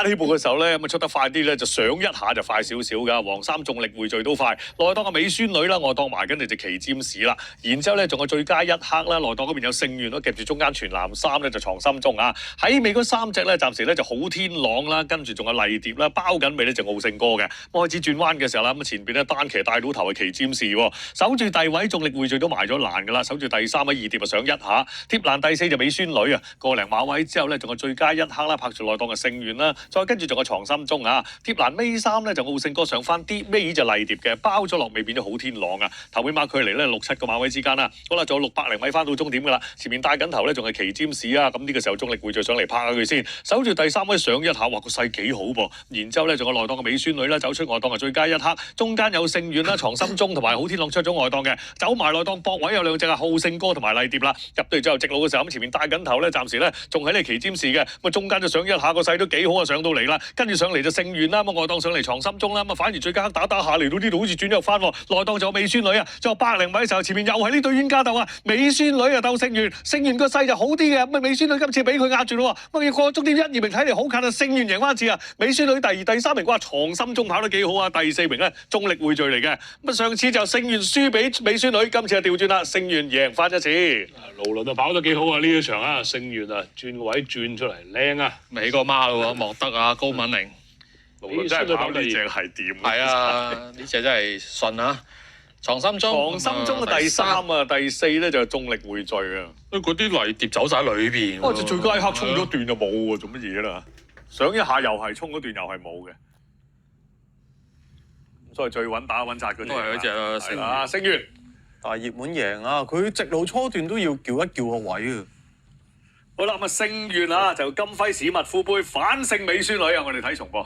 一起步嘅時候咧，咁啊出得快啲咧，就上一下就快少少㗎。黃衫重力匯聚都快，內檔嘅美宣女啦，外檔埋跟住就旗尖士啦。然之後咧，仲有最佳一刻啦，內檔嗰邊有聖願咯，夾住中間全藍衫咧就藏心中啊。喺尾嗰3隻咧，暫時咧就好天朗啦，跟住仲有麗蝶啦，包緊尾咧就傲勝哥嘅。開始轉彎嘅時候啦，咁前邊咧單騎帶到頭係旗尖士喎，守住第位重力匯聚都埋咗欄㗎啦，守住第3位二蝶啊上一下，貼欄第4就美宣女啊，個零馬位之後咧仲有最佳一刻啦，拍住內檔嘅聖願啦，再跟住仲有藏心中啊，貼欄尾3咧就傲勝哥上翻啲，尾就麗蝶嘅，包咗落尾變咗好天朗啊，頭尾馬距離咧6-7個馬位之間啦，好啦，仲有600零米翻到終點㗎啦，前面帶緊頭咧仲係旗尖士啊，咁呢個時候重力匯聚上嚟拍下佢先，守住第3位上一下，哇個勢幾好噃，然之後咧仲有內檔嘅美宣女啦，走出外檔係最佳一刻，中間有聖願啦、藏心中同埋好天朗出咗外檔嘅，走埋內檔駁位有2隻啊，好勝哥同埋麗蝶啦，入到嚟之後直路嘅時候咁前面帶緊頭咧，暫時咧仲喺呢旗尖士嘅，咁啊中間就上一下個勢都幾好啊，上到嚟啦，跟住上嚟就聖願啦，咁外檔上嚟藏心中啦，咁啊反而最佳黑打下嚟到呢度好似轉咗翻，內檔仲有美宣女啊，仲有100零米嘅時候前面又係呢隊冤家鬥啊，美宣女啊鬥聖願，聖願個勢就好啲嘅，咁啊美宣女今次俾佢壓住咯，乜嘢過終點1、2名睇嚟好近啊，聖願贏翻一次啊，美宣女第2、第3名哇藏心中跑得幾好啊，第4名咧重力匯聚嚟嘅，咁啊上次就聖願輸俾美宣女，今次就調轉啦，聖願贏翻一次。盧倫啊跑得幾好啊呢一場啊，聖願啊轉個位轉出嚟靚啊，尾個孖咯喎，莫德啊高敏玲，盧倫真係跑呢隻係掂，係啊呢隻真係順啊！藏心中，藏心中嘅第3啊，第4咧就係重力匯聚啊。嗰啲麗碟走晒裏邊。哦，最佳一刻衝咗段就冇喎，做乜嘢啦？上一下又係衝嗰段又係冇嘅，所以最穩打穩紮嗰啲。都係嗰隻啦，係啦，星月大熱門贏啊！佢直路初段都要叫一叫個位啊！好啦，咁啊，星月啊就金輝史密夫杯反勝美宣女啊！我哋睇重播。